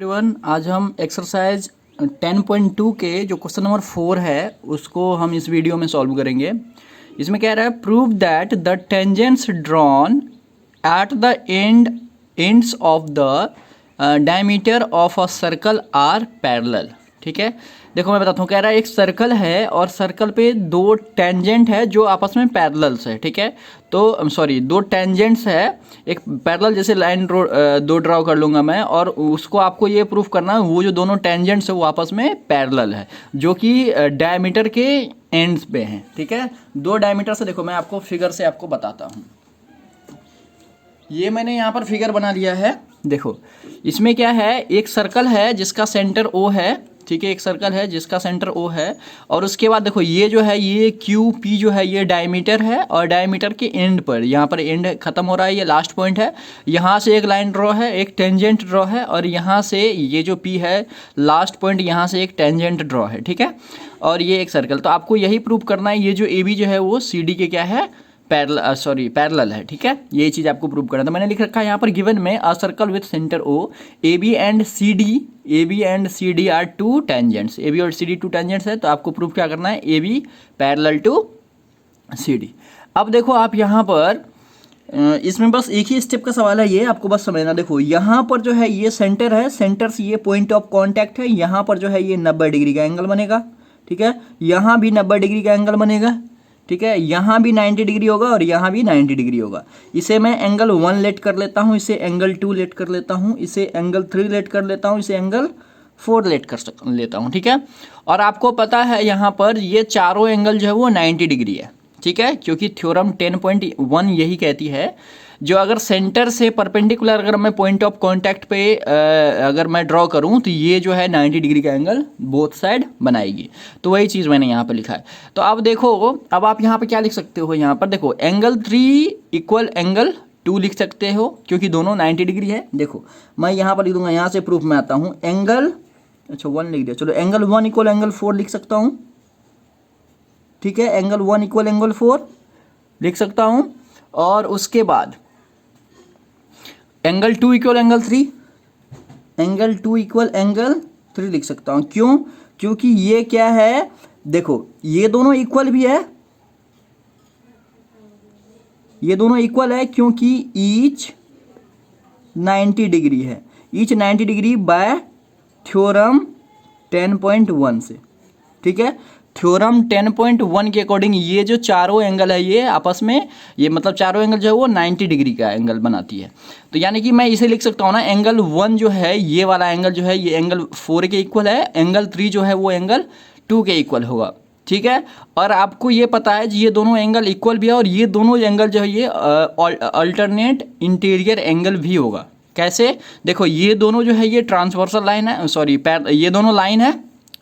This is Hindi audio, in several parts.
एवरीवन, आज हम एक्सरसाइज 10.2 के जो क्वेश्चन नंबर 4 है उसको हम इस वीडियो में सॉल्व करेंगे। इसमें कह रहा है prove that the tangents drawn at the ends of the diameter of a circle are parallel. ठीक है, देखो मैं बताता हूँ। कह रहा है एक सर्कल है और सर्कल पे दो टेंजेंट है जो आपस में पैरेलल्स है। ठीक है, तो सॉरी दो टेंजेंट्स है, एक पैरेलल जैसे लाइन दो ड्रॉ कर लूँगा मैं, और उसको आपको ये प्रूफ करना है वो जो दोनों टेंजेंट्स है वो आपस में पैरेलल है, जो कि डायमीटर के एंड्स पे हैं। ठीक है, दो डायमीटर से देखो मैं आपको फिगर से आपको बताता हूँ। ये मैंने यहाँ पर फिगर बना लिया है। देखो इसमें क्या है, एक सर्कल है जिसका सेंटर ओ है। ठीक है, एक सर्कल है जिसका सेंटर ओ है, और उसके बाद देखो ये जो है ये क्यू पी जो है ये डायमीटर है, और डायमीटर के एंड पर यहाँ पर एंड खत्म हो रहा है, ये लास्ट पॉइंट है। यहाँ से एक लाइन ड्रॉ है, एक टेंजेंट ड्रॉ है, और यहाँ से ये जो पी है लास्ट पॉइंट, यहाँ से एक टेंजेंट ड्रॉ है। ठीक है, और ये एक सर्कल। तो आपको यही प्रूव करना है ये जो ए बी जो है वो सी डी के क्या है, पैरेलल है। ठीक है, ये चीज़ आपको प्रूव करना था। मैंने लिख रखा है यहाँ पर गिवन में a circle with centre O, A B and C D are two tangents. A B और सी डी टू टेंजेंट्स है, तो आपको प्रूव क्या करना है, A B parallel to C D. अब देखो आप यहाँ पर इसमें बस एक ही स्टेप का सवाल है, ये आपको बस समझना। देखो यहाँ पर जो है ये सेंटर है, सेंटर से ये पॉइंट ऑफ कॉन्टैक्ट है, यहाँ पर जो है ये 90 डिग्री का एंगल बनेगा। ठीक है, यहाँ भी 90 डिग्री का एंगल बनेगा। ठीक है, यहाँ भी 90 डिग्री होगा और यहाँ भी 90 डिग्री होगा। इसे मैं एंगल 1 लेट कर लेता हूँ, इसे एंगल 2 लेट कर लेता हूँ, इसे एंगल 3 लेट कर लेता हूँ, इसे एंगल 4 लेट कर लेता हूँ। ठीक है, और आपको पता है यहाँ पर ये चारों एंगल जो है वो 90 डिग्री है। ठीक है, क्योंकि थ्योरम 10.1 यही कहती है, जो अगर सेंटर से परपेंडिकुलर अगर मैं पॉइंट ऑफ कांटेक्ट पे अगर मैं ड्रॉ करूं तो ये जो है 90 डिग्री का एंगल बोथ साइड बनाएगी। तो वही चीज़ मैंने यहाँ पे लिखा है। तो अब देखो, अब आप यहाँ पे क्या लिख सकते हो, यहाँ पर देखो एंगल 3 इक्वल एंगल 2 लिख सकते हो, क्योंकि दोनों 90 डिग्री है। देखो मैं यहाँ पर लिख दूंगा, यहाँ से प्रूफ में आता हूँ, एंगल 1 लिख दिया, चलो एंगल 1 इक्वल एंगल 4 लिख सकता हूँ। ठीक है, एंगल 1 इक्वल एंगल 4 लिख सकता हूँ, और उसके बाद angle 2 equal angle 3, angle 2 equal angle 3 लिख सकता हूँ। क्यों? क्योंकि ये क्या है, देखो ये दोनों इक्वल भी है, ये दोनों इक्वल है क्योंकि ईच 90 डिग्री है, ईच 90 डिग्री बाय थ्योरम 10.1 से। ठीक है, थ्योरम 10.1 के अकॉर्डिंग ये जो चारों एंगल है ये आपस में, ये मतलब चारों एंगल जो है वो 90 डिग्री का एंगल बनाती है। तो यानी कि मैं इसे लिख सकता हूँ ना, एंगल 1 जो है ये वाला एंगल जो है ये एंगल 4 के इक्वल है, एंगल 3 जो है वो एंगल 2 के इक्वल होगा। ठीक है, और आपको ये पता है ये दोनों एंगल इक्वल भी है, और ये दोनों एंगल जो है ये अल्टरनेट इंटीरियर एंगल भी होगा। कैसे? देखो ये दोनों जो है ये ट्रांसवर्सल लाइन है, सॉरी ये दोनों लाइन है।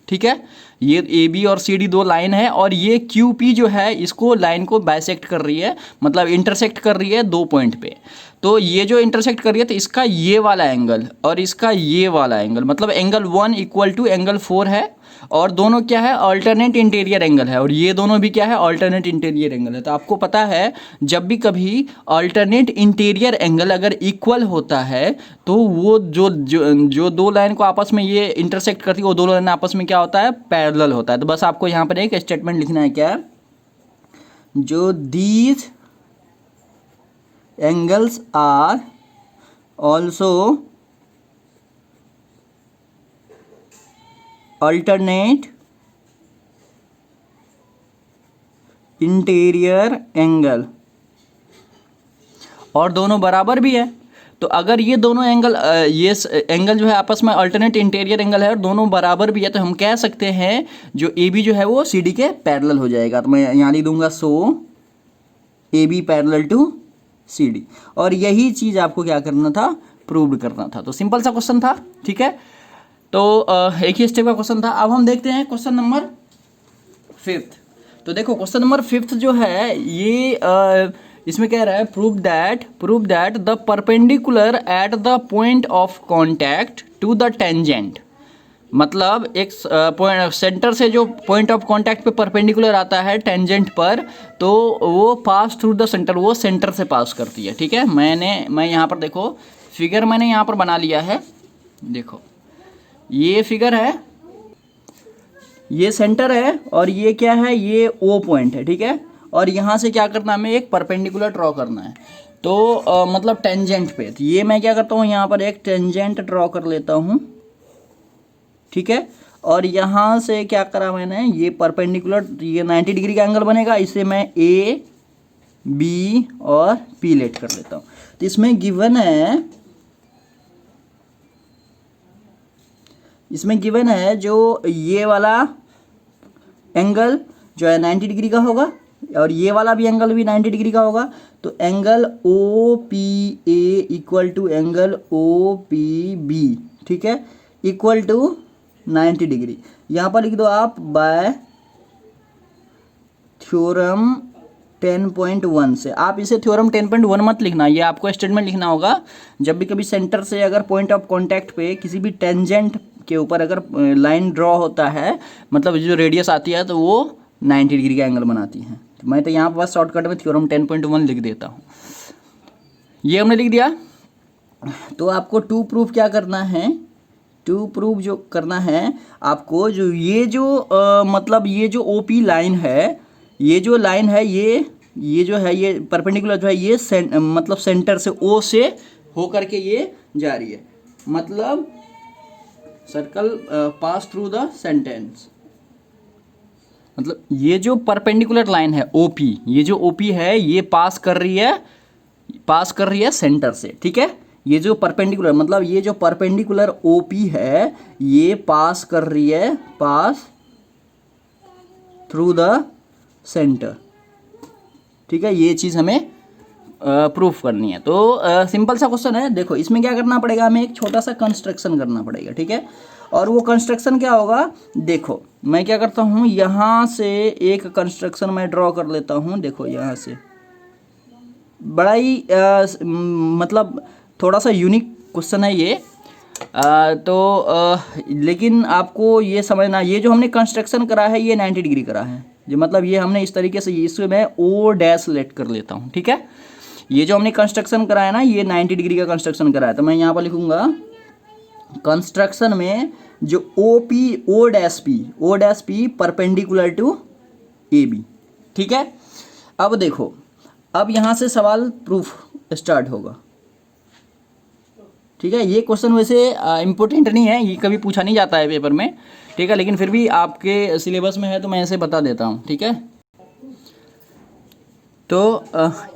ठीक है, ये ए बी और सी डी दो लाइन है, और ये क्यू पी जो है इसको लाइन को बाइसेक्ट कर रही है, मतलब इंटरसेक्ट कर रही है दो पॉइंट पे। तो ये जो इंटरसेक्ट कर रही है तो इसका ये वाला एंगल और इसका ये वाला एंगल, मतलब एंगल 1 इक्वल टू एंगल 4 है, और दोनों क्या है, अल्टरनेट इंटीरियर एंगल है, और ये दोनों भी क्या है, अल्टरनेट इंटीरियर एंगल है। तो आपको पता है जब भी कभी अल्टरनेट इंटीरियर एंगल अगर इक्वल होता है तो वो जो दो लाइन को आपस में ये इंटरसेक्ट करती है वो दो लाइन आपस में क्या होता है, पैरेलल होता है। तो बस आपको यहाँ पर एक स्टेटमेंट लिखना है, क्या, जो these angles are also alternate interior angle, और दोनों बराबर भी है। तो अगर ये दोनों एंगल ये एंगल जो है आपस में अल्टरनेट इंटीरियर एंगल है और दोनों बराबर भी है, तो हम कह सकते हैं जो ए बी जो है वो सी डी के पैरेलल हो जाएगा। तो मैं यहाँ लिख दूंगा, so A B parallel to C D, और यही चीज़ आपको क्या करना था, प्रूव करना था। तो सिंपल सा क्वेश्चन था। ठीक है, तो एक ही स्टेप का क्वेश्चन था। अब हम देखते हैं क्वेश्चन नंबर 5। तो देखो क्वेश्चन नंबर 5 जो है ये इसमें कह रहा है prove that the perpendicular at the point of contact to the tangent, मतलब एक पॉइंट सेंटर से जो पॉइंट ऑफ कांटेक्ट पे परपेंडिकुलर आता है टेंजेंट पर, तो वो पास थ्रू द सेंटर, वो सेंटर से पास करती है। ठीक है, मैं यहाँ पर देखो फिगर मैंने यहाँ पर बना लिया है। देखो ये फिगर है, ये सेंटर है और ये क्या है, ये ओ पॉइंट है, ठीक है। और यहाँ से क्या करना है, हमें एक परपेंडिकुलर ड्रॉ करना है, तो मतलब टेंजेंट पे। तो ये मैं क्या करता हूँ, यहाँ पर एक टेंजेंट ड्रॉ कर लेता हूँ, ठीक है। और यहाँ से क्या करा मैंने, ये परपेंडिकुलर, ये 90 डिग्री का एंगल बनेगा, इसे मैं ए बी और पी लेट कर लेता हूँ। तो इसमें गिवन है, इसमें गिवन है जो ये वाला एंगल जो है 90 डिग्री का होगा और ये वाला भी एंगल भी 90 डिग्री का होगा। तो angle O P A equal to angle O P B, ठीक है, इक्वल टू 90 डिग्री। यहाँ पर लिख दो आप बाय थ्योरम 10.1 से। आप इसे थ्योरम 10.1 मत लिखना, ये आपको स्टेटमेंट लिखना होगा। जब भी कभी सेंटर से अगर पॉइंट ऑफ कांटेक्ट पे किसी भी टेंजेंट के ऊपर अगर लाइन ड्रॉ होता है, मतलब जो रेडियस आती है, तो वो 90 डिग्री का एंगल बनाती है। तो मैं तो यहाँ पर बस शॉर्टकट में थ्योरम 10.1 लिख देता हूँ। ये हमने लिख दिया। तो आपको टू प्रूफ क्या करना है, टू प्रूफ जो करना है आपको, जो ये जो मतलब ये जो ओपी लाइन है, ये जो लाइन है, ये जो है, ये परपेंडिकुलर जो है, ये मतलब सेंटर से ओ से हो करके ये जा रही है, मतलब circle pass through the sentence. मतलब ये जो परपेंडिकुलर लाइन है ओपी, ये जो ओपी है ये पास कर रही है सेंटर से, ठीक है। ये जो परपेंडिकुलर, मतलब ये जो परपेंडिकुलर ओपी है ये पास कर रही है, पास थ्रू द सेंटर, ठीक है। ये चीज़ हमें प्रूफ करनी है। तो सिंपल सा क्वेश्चन है। देखो इसमें क्या करना पड़ेगा, हमें एक छोटा सा कंस्ट्रक्शन करना पड़ेगा, ठीक है। और वो कंस्ट्रक्शन क्या होगा, देखो मैं क्या करता हूँ, यहाँ से एक कंस्ट्रक्शन मैं ड्रॉ कर लेता हूँ। देखो यहाँ से बड़ा ही मतलब थोड़ा सा यूनिक क्वेश्चन है ये। लेकिन आपको ये समझना, ये जो हमने कंस्ट्रक्शन करा है ये 90 डिग्री करा है, जो मतलब ये हमने इस तरीके से, इसमें मैं ओ डैश लेट कर लेता हूँ, ठीक है। ये जो हमने कंस्ट्रक्शन करा है ना, ये 90 डिग्री का कंस्ट्रक्शन करा है। तो मैं यहाँ पर लिखूंगा कंस्ट्रक्शन में जो O dash P perpendicular to A B, ठीक है। अब देखो, अब यहाँ से सवाल प्रूफ स्टार्ट होगा, ठीक है। ये क्वेश्चन वैसे इम्पोर्टेंट नहीं है, ये कभी पूछा नहीं जाता है पेपर में, ठीक है, लेकिन फिर भी आपके सिलेबस में है तो मैं ऐसे बता देता हूँ, ठीक है। तो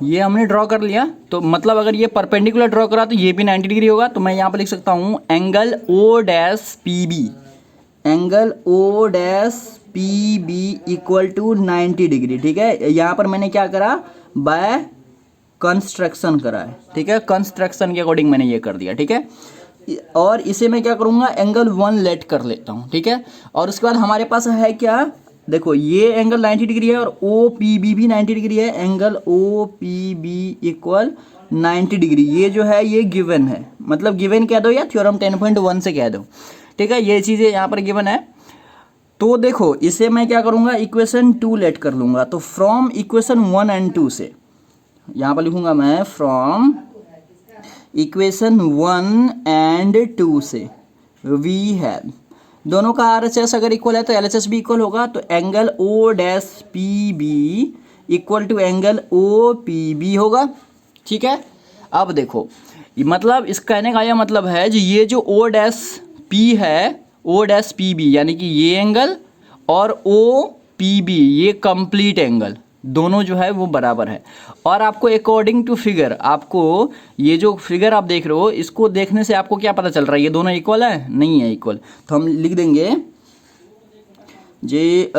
ये हमने ड्रॉ कर लिया। तो मतलब अगर ये परपेंडिकुलर ड्रॉ करा तो ये भी 90 डिग्री होगा। तो मैं यहाँ पर लिख सकता हूँ angle O dash P B, angle O dash P B equal to 90 degree, ठीक है। यहाँ पर मैंने क्या करा, बाय कंस्ट्रक्शन करा है, ठीक है। कंस्ट्रक्शन के अकॉर्डिंग मैंने ये कर दिया, ठीक है। और इसे मैं क्या करूँगा, एंगल 1 लेट कर लेता हूँ, ठीक है। और उसके बाद हमारे पास है क्या, देखो ये एंगल 90 डिग्री है और ओ पी बी भी 90 डिग्री है। Angle O P B equal 90 degree, ये जो है ये गिवन है, मतलब गिवन कह दो या थ्योरम 10.1 से कह दो, ठीक है। ये चीज़ें यहाँ पर गिवन है। तो देखो इसे मैं क्या करूँगा, इक्वेशन 2 लेट कर लूँगा। तो फ्रॉम इक्वेशन 1 एंड 2 से, यहाँ पर लिखूँगा मैं फ्रॉम इक्वेशन 1 एंड 2 से वी हैव, दोनों का RHS अगर इक्वल है तो LHS भी इक्वल होगा। तो angle O dash P B equal to angle O P B होगा, ठीक है। अब देखो मतलब इस कहने का यह मतलब है जो ये जो ओ डैश पी है, ओ डैश पी बी यानी कि ये एंगल और ओ पी बी ये कंप्लीट एंगल दोनों जो है वो बराबर है। और आपको अकॉर्डिंग टू फिगर, आपको ये जो फिगर आप देख रहे हो इसको देखने से आपको क्या पता चल रहा है, ये दोनों इक्वल है, नहीं है इक्वल। तो हम लिख देंगे जे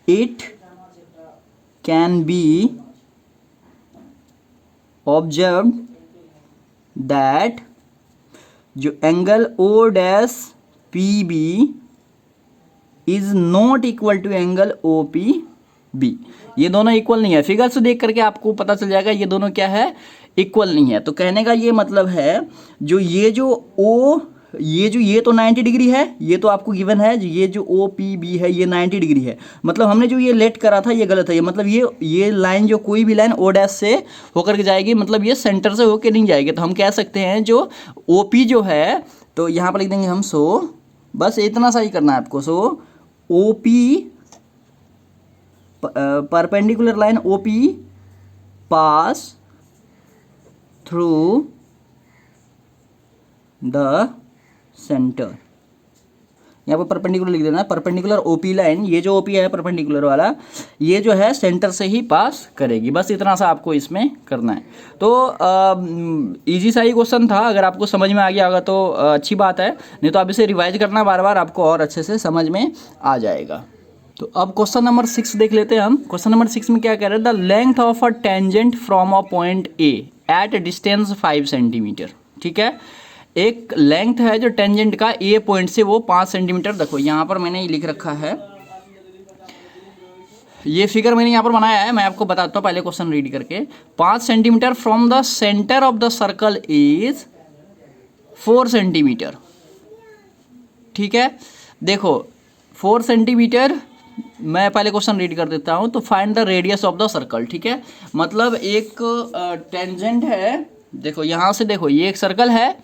it can be observed that जो angle O dash P B is not equal to angle O P B, ये दोनों इक्वल नहीं है। फिगर से देख करके आपको पता चल जाएगा ये दोनों क्या है, इक्वल नहीं है। तो कहने का ये मतलब है जो ये तो 90 डिग्री है, ये तो आपको गिवन है, ये जो ओ पी बी है ये 90 डिग्री है। मतलब हमने जो ये लेट करा था ये गलत है, ये मतलब ये लाइन जो कोई भी लाइन ओ डैश से होकर के जाएगी, मतलब ये सेंटर से होकर नहीं जाएगी। तो हम कह सकते हैं जो ओ पी जो है तो यहाँ पर लिख देंगे हम सो, बस इतना सा ही करना है आपको। So O P perpendicular line O P pass through the centre. यहाँ पर परपेंडिकुलर लिख देना है, परपेंडिकुलर ओपी लाइन, ये जो ओपी है परपेंडिकुलर वाला, ये जो है सेंटर से ही पास करेगी। बस इतना सा आपको इसमें करना है। तो इजी सा ही क्वेश्चन था, अगर आपको समझ में आ गया होगा तो अच्छी बात है, नहीं तो आप इसे रिवाइज करना बार बार, आपको और अच्छे से समझ में आ जाएगा। तो अब क्वेश्चन नंबर 6 देख लेते हैं हम। क्वेश्चन नंबर 6 में क्या कह रहे हैं, the length of a tangent from a point A at distance 5 centimetre. ठीक है, एक लेंथ है जो टेंजेंट का ए पॉइंट से, वो 5 सेंटीमीटर। देखो यहाँ पर मैंने लिख रखा है, ये फिगर मैंने यहाँ पर बनाया है, मैं आपको बताता हूँ पहले क्वेश्चन रीड करके। 5 centimetre from the centre of the circle is 4 centimetre. ठीक है, देखो 4 सेंटीमीटर, मैं पहले क्वेश्चन रीड कर देता हूँ। तो find the radius of the circle. ठीक है, मतलब एक टेंजेंट है, देखो यहाँ से, देखो ये एक सर्कल है,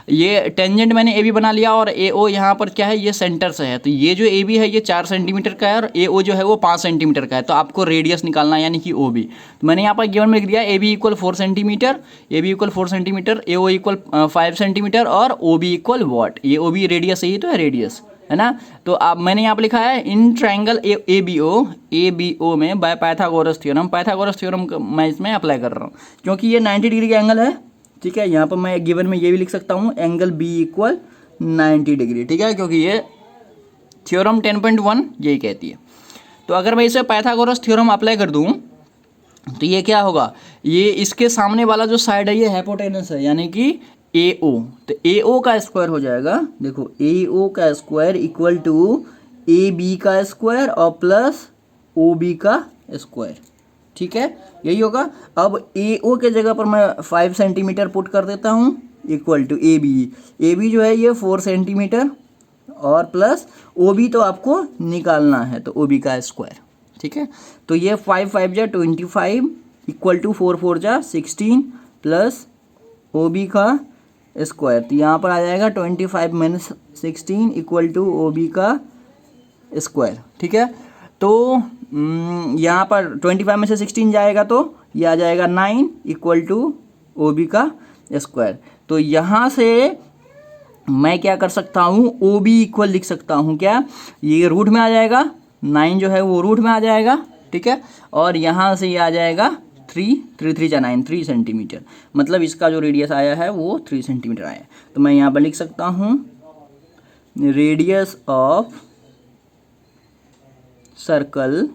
ये टेंजेंट मैंने ए बी बना लिया, और ए ओ यहाँ पर क्या है, ये सेंटर से है। तो ये जो ए बी है ये 4 सेंटीमीटर का है, और ए ओ जो है वो 5 सेंटीमीटर का है। तो आपको रेडियस निकालना है, यानी कि ओ बी। तो मैंने यहाँ पर गिवन में लिख दिया A B equal 4 centimetre, A B equal 4 centimetre, A O equal 5 centimetre, और ओ बी इक्वल वॉट, ये ओ बी रेडियस ही तो है, रेडियस है ना। तो अब मैंने यहाँ पर लिखा है in triangle A B O में by Pythagoras theorem. Pythagoras theorem मैं इसमें अप्लाई कर रहा हूँ, क्योंकि ये 90 डिग्री का एंगल है। ठीक है, यहाँ पर मैं गिवन में ये भी लिख सकता हूँ एंगल बी इक्वल 90 डिग्री। ठीक है, क्योंकि ये थ्योरम 10.1 यही कहती है। तो अगर मैं इसे पाइथागोरस थ्योरम अप्लाई कर दूँ तो ये क्या होगा, ये इसके सामने वाला जो साइड है ये हाइपोटेनस है, यानी कि ए ओ। तो ए ओ का स्क्वायर हो जाएगा, देखो ए ओ का square equal to A B का स्क्वायर और प्लस ओ बी का स्क्वायर। ठीक है, यही होगा। अब ए ओ के जगह पर मैं 5 सेंटीमीटर पुट कर देता हूँ, इक्वल टू ए बी जो है ये 4 सेंटीमीटर, और प्लस ओ बी तो आपको निकालना है, तो ओ बी का स्क्वायर। ठीक है, तो ये 5 5 जा 25 इक्वल टू 4 4 जा 16 प्लस ओ बी का स्क्वायर। तो यहाँ पर आ जाएगा 25 minus 16 equal to O B का स्क्वायर। ठीक है, तो यहाँ पर 25 में से 16 जाएगा तो ये आ जाएगा 9 इक्वल टू ओ बी का स्क्वायर। तो यहाँ से मैं क्या कर सकता हूँ, ओ बी इक्वल लिख सकता हूँ क्या, ये रूट में आ जाएगा, 9 जो है वो रूट में आ जाएगा। ठीक है, और यहाँ से ये आ जाएगा 3 जा 9, 3 सेंटीमीटर। मतलब इसका जो रेडियस आया है वो 3 सेंटीमीटर आया। तो मैं यहाँ पर लिख सकता हूँ radius of circle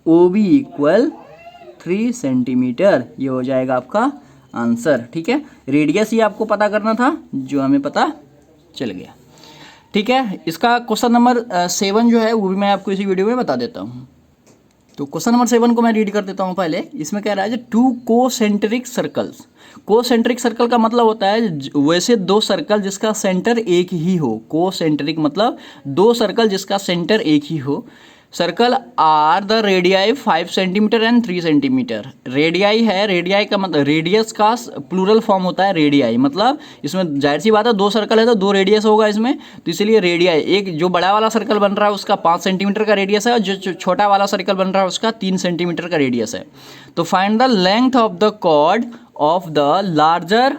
O B equal 3 centimetre, ये हो जाएगा आपका आंसर। ठीक है, रेडियस ही आपको पता करना था, जो हमें पता चल गया। ठीक है, इसका क्वेश्चन नंबर 7 जो है वो भी मैं आपको इसी वीडियो में बता देता हूँ। तो क्वेश्चन नंबर 7 को मैं रीड कर देता हूँ पहले। इसमें कह रहा है 2 कोसेंट्रिक सर्कल्स। कोसेंट्रिक सर्कल का मतलब होता है वैसे 2 सर्कल जिसका सेंटर एक ही हो। कोसेंट्रिक मतलब 2 सर्कल जिसका सेंटर एक ही हो। Circle are the radii 5 centimetre and 3 centimetre. Radii है, रेडियाई का मतलब रेडियस का प्लूरल फॉर्म होता है रेडियाई, मतलब इसमें जाहिर सी बात है 2 सर्कल है तो 2 रेडियस होगा इसमें, तो इसलिए रेडियाई। एक जो बड़ा वाला सर्कल बन रहा है उसका 5 सेंटीमीटर का रेडियस है, और जो छोटा वाला सर्कल बन रहा है उसका 3 सेंटीमीटर का रेडियस है। तो find the length of the chord of the larger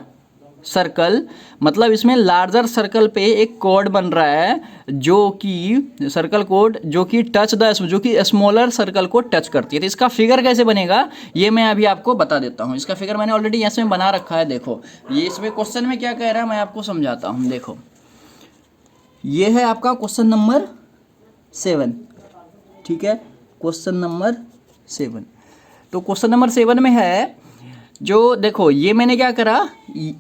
circle, मतलब इसमें लार्जर सर्कल पे एक कॉर्ड बन रहा है जो कि सर्कल कोड जो कि जो कि स्मॉलर सर्कल को टच करती है। तो इसका फिगर कैसे बनेगा ये मैं अभी आपको बता देता हूँ। इसका फिगर मैंने ऑलरेडी इसमें बना रखा है। देखो ये इसमें क्वेश्चन में क्या कह रहा है मैं आपको समझाता हूँ। देखो ये है आपका क्वेश्चन नंबर 7। ठीक है, क्वेश्चन नंबर 7। तो क्वेश्चन नंबर 7 में है जो, देखो ये मैंने क्या करा,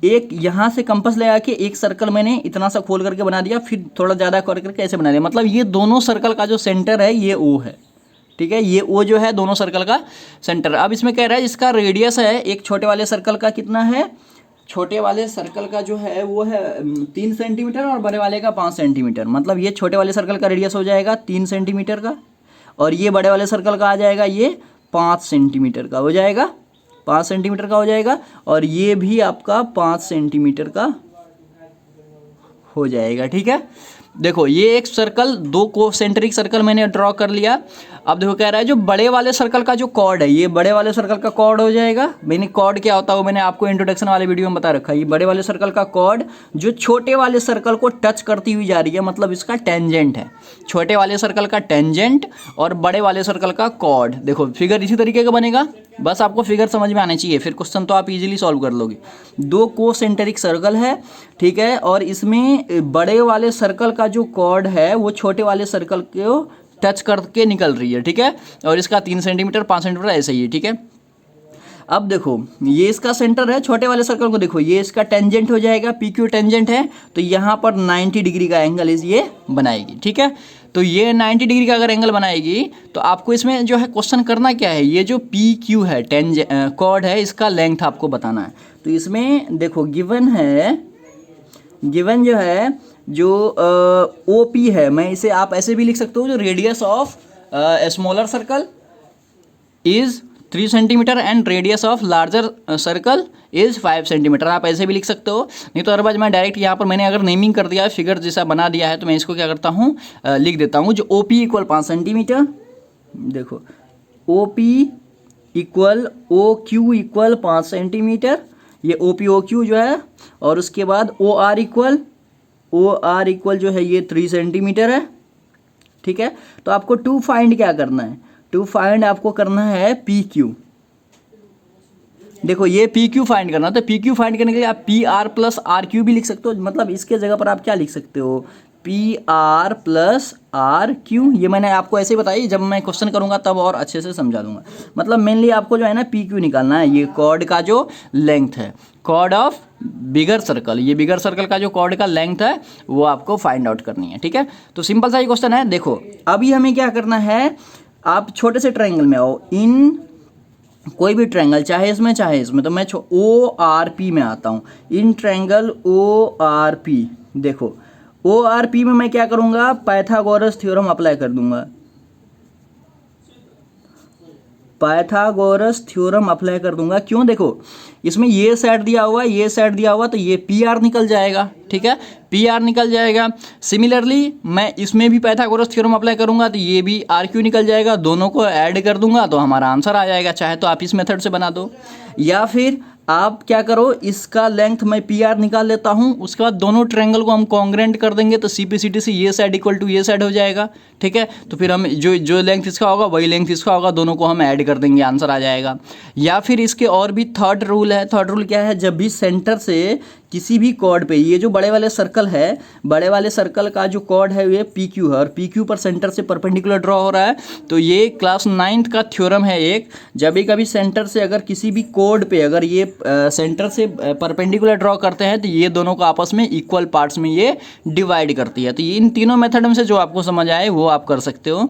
एक यहाँ से कंपास लगा के एक सर्कल मैंने इतना सा खोल करके बना दिया, फिर थोड़ा ज़्यादा कर करके ऐसे बना दिया। मतलब ये दोनों सर्कल का जो सेंटर है ये ओ है। ठीक है, ये ओ जो है दोनों सर्कल का सेंटर। अब इसमें कह रहा है इसका रेडियस है एक छोटे वाले सर्कल का कितना है, छोटे वाले सर्कल का जो है वो है 3 सेंटीमीटर और बड़े वाले का 5 सेंटीमीटर। मतलब ये छोटे वाले सर्कल का रेडियस हो जाएगा 3 सेंटीमीटर का, और ये बड़े वाले सर्कल का आ जाएगा ये 5 सेंटीमीटर का हो जाएगा, 5 सेंटीमीटर का हो जाएगा, और ये भी आपका 5 सेंटीमीटर का हो जाएगा। ठीक है, देखो ये एक सर्कल, दो कोसेंट्रिक सर्कल मैंने ड्रॉ कर लिया। अब देखो कह रहा है जो बड़े वाले सर्कल का जो कॉर्ड है, ये बड़े वाले सर्कल का कॉर्ड हो जाएगा। मैंने कॉर्ड क्या होता है वो मैंने आपको इंट्रोडक्शन वाले वीडियो में बता रखा है। ये बड़े वाले सर्कल का कॉर्ड जो छोटे वाले सर्कल को टच करती हुई जा रही है, मतलब इसका टेंजेंट है। छोटे वाले सर्कल का टेंजेंट और बड़े वाले सर्कल का कॉर्ड। देखो फिगर इसी तरीके का बनेगा, बस आपको फिगर समझ में आना चाहिए, फिर क्वेश्चन तो आप इजीली सॉल्व कर लोगे। दो कोसेंट्रिक सर्कल है, ठीक है, और इसमें बड़े वाले सर्कल का जो कॉर्ड है वो छोटे वाले सर्कल को टच करके निकल रही है। ठीक है, और इसका 3 सेंटीमीटर 5 सेंटीमीटर ऐसे ही है। ठीक है, अब देखो ये इसका सेंटर है, छोटे वाले सर्कल को देखो ये इसका टेंजेंट हो जाएगा, पी क्यू टेंजेंट है, तो यहाँ पर 90 डिग्री का एंगल ये बनाएगी। ठीक है, तो ये 90 डिग्री का अगर एंगल बनाएगी तो आपको इसमें जो है क्वेश्चन करना क्या है, ये जो पी क्यू है कॉर्ड है, इसका लेंथ आपको बताना है। तो इसमें देखो गिवन है, गिवन जो है जो ओ पी है, मैं इसे आप ऐसे भी लिख सकते हो, जो radius of smaller circle is 3 centimetre and radius of larger circle is 5 centimetre, आप ऐसे भी लिख सकते हो। नहीं तो अदरवाइज मैं डायरेक्ट यहाँ पर मैंने अगर नेमिंग कर दिया है, फिगर जैसा बना दिया है, तो मैं इसको क्या करता हूँ लिख देता हूँ, जो ओ पी इक्वल 5 सेंटीमीटर, देखो O P equal O Q equal 5 centimetre, ये ओ पी ओ क्यू जो है, और उसके बाद ओ आर इक्वल जो है ये 3 सेंटीमीटर है। ठीक है, तो आपको टू फाइंड क्या करना है, टू फाइंड आपको करना है पी क्यू। देखो ये पी क्यू फाइंड करना, तो पी क्यू फाइंड करने के लिए आप P R plus R Q भी लिख सकते हो, मतलब इसके जगह पर आप क्या लिख सकते हो, P R plus R Q. ये मैंने आपको ऐसे ही बताई, जब मैं क्वेश्चन करूंगा तब और अच्छे से समझा दूंगा। मतलब मेनली आपको जो है ना पी क्यू निकालना है, ये कॉर्ड का जो लेंथ है, कॉर्ड ऑफ बिगर सर्कल, ये बिगर सर्कल का जो कॉर्ड का लेंथ है वो आपको फाइंड आउट करनी है। ठीक है, तो सिंपल सा ये क्वेश्चन है। देखो अभी हमें क्या करना है, आप छोटे से ट्रायंगल में आओ, इन कोई भी ट्रायंगल चाहे इसमें चाहे इसमें, तो मैं ओ आर पी में आता हूँ, in triangle O R P. देखो ओ आर पी में मैं क्या करूँगा, पाइथागोरस थ्योरम अप्लाई कर दूंगा, पाइथागोरस थ्योरम अप्लाई कर दूंगा। क्यों, देखो इसमें ये साइड दिया हुआ है, ये साइड दिया हुआ, तो ये पी आर निकल जाएगा। ठीक है, पी आर निकल जाएगा। सिमिलरली मैं इसमें भी पाइथागोरस थ्योरम अप्लाई करूंगा, तो ये भी आर क्यू निकल जाएगा, दोनों को ऐड कर दूंगा तो हमारा आंसर आ जाएगा। चाहे तो आप इस मेथड से बना दो, या फिर आप क्या करो, इसका लेंथ मैं पी आर निकाल लेता हूँ, उसके बाद दोनों ट्रायंगल को हम कॉन्ग्रेंट कर देंगे, तो सी पी सी टी से ये साइड इक्वल टू ये साइड हो जाएगा। ठीक है, तो फिर हम जो लेंथ इसका होगा वही लेंथ इसका होगा, दोनों को हम ऐड कर देंगे, आंसर आ जाएगा। या फिर इसके और भी थर्ड रूल है। थर्ड रूल क्या है, जब भी सेंटर से किसी भी कॉर्ड पे, ये जो बड़े वाले सर्कल है, बड़े वाले सर्कल का जो कॉर्ड है ये पी क्यू है, और पी क्यू पर सेंटर से परपेंडिकुलर ड्रॉ हो रहा है, तो ये क्लास 9th का थ्योरम है एक। जब भी कभी सेंटर से अगर किसी भी कॉर्ड पे अगर ये सेंटर से परपेंडिकुलर ड्रॉ करते हैं, तो ये दोनों को आपस में इक्वल पार्ट्स में ये डिवाइड करती है। तो इन तीनों मेथड में से जो आपको समझ आए वो आप कर सकते हो।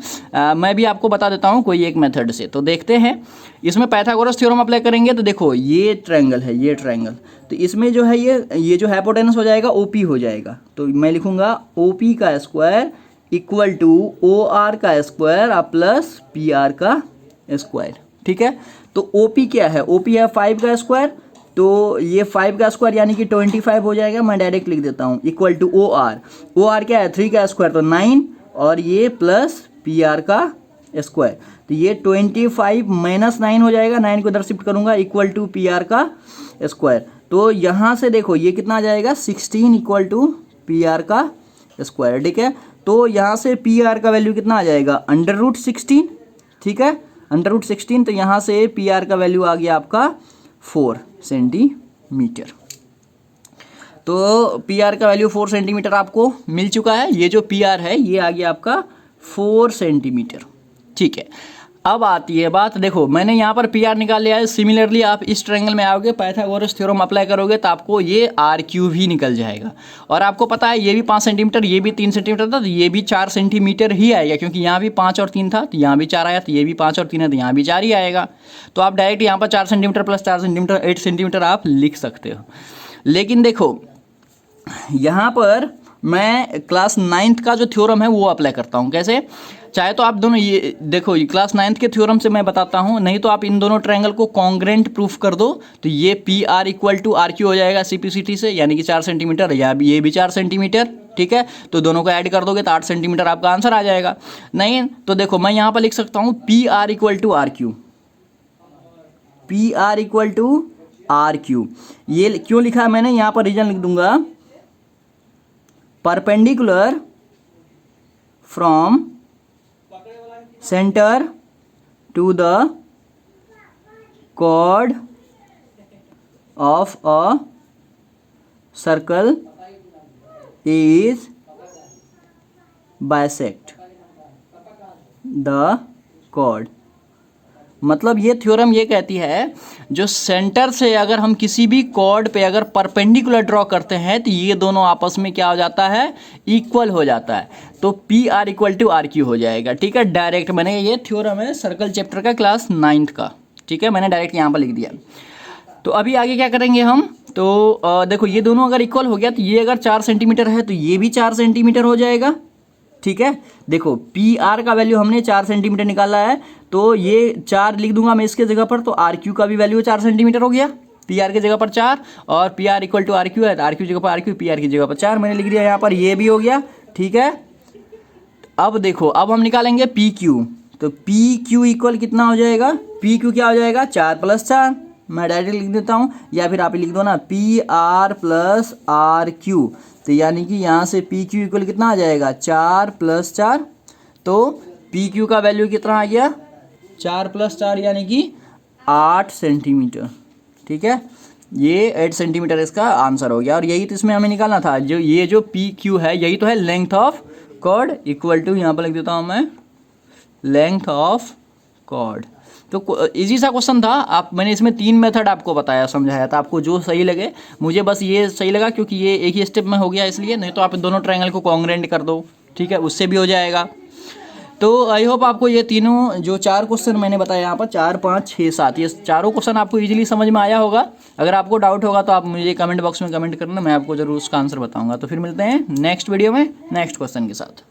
मैं भी आपको बता देता हूँ कोई एक मेथड से। तो देखते हैं, इसमें पाइथागोरस थ्योरम अप्लाई करेंगे, तो देखो ये ट्रायंगल है, ये ट्रायंगल, तो इसमें जो है ये जो हाइपोटेनस हो जाएगा ओपी हो जाएगा, तो मैं लिखूंगा ओपी का square equal to O R का स्क्वायर प्लस पी आर का स्क्वायर। ठीक है, तो ओपी क्या है, ओपी है 5 का स्क्वायर, तो ये 5 का स्क्वायर यानी कि 25 हो जाएगा। मैं डायरेक्ट लिख देता हूँ इक्वल टू ओ आर क्या है 3 का स्क्वायर, तो 9, और ये प्लस पी आर का स्क्वायर, तो ये 25 माइनस 9 हो जाएगा, 9 को इधर शिफ्ट करूंगा, इक्वल टू पी आर का स्क्वायर। तो यहाँ से देखो ये कितना आ जाएगा 16 इक्वल टू पी आर का स्क्वायर। ठीक है, तो यहाँ से पी आर का वैल्यू कितना आ जाएगा √16। ठीक है, √16, तो यहाँ से पी आर का वैल्यू आ गया आपका 4 सेंटीमीटर। तो पी आर का वैल्यू 4 सेंटीमीटर आपको मिल चुका है। ये जो पी आर है ये आ गया आपका 4 सेंटीमीटर। ठीक है, अब आती है बात, देखो मैंने यहाँ पर पी आर निकाल लिया है। सिमिलरली आप इस ट्रायंगल में आओगे, पाइथागोरस थ्योरम अप्लाई करोगे, तो आपको ये आर क्यू भी निकल जाएगा। और आपको पता है ये भी 5 सेंटीमीटर, ये भी 3 सेंटीमीटर था, तो ये भी 4 सेंटीमीटर ही आएगा, क्योंकि यहाँ भी 5 और 3 था, तो यहाँ भी 4 आया, तो ये भी 5 और 3 है, तो यहाँ भी 4 ही आएगा। तो आप डायरेक्ट यहाँ पर 4 सेंटीमीटर प्लस 4 सेंटीमीटर 8 सेंटीमीटर आप लिख सकते हो। लेकिन देखो यहाँ पर मैं क्लास 9th का जो थ्योरम है वो अप्लाई करता हूँ। कैसे? चाहे तो आप दोनों ये देखो, ये क्लास 9th के थ्योरम से मैं बताता हूँ, नहीं तो आप इन दोनों ट्रायंगल को कॉन्ग्रेंट प्रूफ कर दो, तो ये P R equal to R Q हो जाएगा CPCT से, यानी कि 4 सेंटीमीटर, या ये भी 4 सेंटीमीटर। ठीक है, तो दोनों को ऐड कर दोगे तो 8 सेंटीमीटर आपका आंसर आ जाएगा। नहीं तो देखो मैं यहाँ पर लिख सकता हूँ P R equal to R Q, P R equal to R Q. ये क्यों लिखा है मैंने, यहाँ पर रीजन लिख दूंगा, perpendicular from centre to the chord of a circle is bisect the chord। मतलब ये थ्योरम ये कहती है जो सेंटर से अगर हम किसी भी कॉर्ड पे अगर परपेंडिकुलर ड्रॉ करते हैं तो ये दोनों आपस में क्या हो जाता है, इक्वल हो जाता है, तो P R equal to R Q हो जाएगा। ठीक है, डायरेक्ट मैंने, ये थ्योरम है सर्कल चैप्टर का क्लास 9th का। ठीक है, मैंने डायरेक्ट यहाँ पर लिख दिया। तो अभी आगे क्या करेंगे हम, तो देखो ये दोनों अगर इक्वल हो गया तो ये अगर 4 सेंटीमीटर है तो ये भी 4 सेंटीमीटर हो जाएगा। ठीक है, देखो पी आर का वैल्यू हमने 4 सेंटीमीटर निकाला है, तो ये 4 लिख दूंगा मैं इसके जगह पर, तो आर क्यू का भी वैल्यू 4 सेंटीमीटर हो गया, पी आर की जगह पर 4, और P R equal to R Q है तो आर क्यू जगह पर आर क्यू, पी आर की जगह पर 4 मैंने लिख दिया यहाँ पर, ये भी हो गया। ठीक है, अब देखो अब हम निकालेंगे पी क्यू, तो पी क्यू इक्वल कितना हो जाएगा, पी क्यू क्या हो जाएगा, 4 + 4, मैं डायरेक्ट लिख देता हूँ, या फिर आप ही लिख दो ना, P R plus R Q, तो यानी कि यहाँ से पी क्यू इक्वल कितना आ जाएगा, 4 + 4, तो पी क्यू का वैल्यू कितना आ गया, 4 + 4 यानी कि 8 सेंटीमीटर। ठीक है, ये 8 सेंटीमीटर इसका आंसर हो गया, और यही तो इसमें हमें निकालना था, जो ये जो पी क्यू है यही तो है length of chord equal to, यहाँ पर लिख देता हूँ मैं, लेंथ ऑफ कॉर्ड। तो इजी सा क्वेश्चन था, आप मैंने इसमें 3 मेथड आपको बताया, समझाया था, आपको जो सही लगे। मुझे बस ये सही लगा क्योंकि ये एक ही स्टेप में हो गया इसलिए, नहीं तो आप दोनों ट्रायंगल को कॉन्ग्रेंट कर दो। ठीक है, उससे भी हो जाएगा। तो आई होप आपको ये तीनों जो 4 क्वेश्चन मैंने बताया यहाँ पर, 4, 5, 6, 7, ये चारों क्वेश्चन आपको इजीली समझ में आया होगा। अगर आपको डाउट होगा तो आप मुझे कमेंट बॉक्स में कमेंट करना, मैं आपको जरूर उसका आंसर बताऊँगा। तो फिर मिलते हैं नेक्स्ट वीडियो में नेक्स्ट क्वेश्चन के साथ।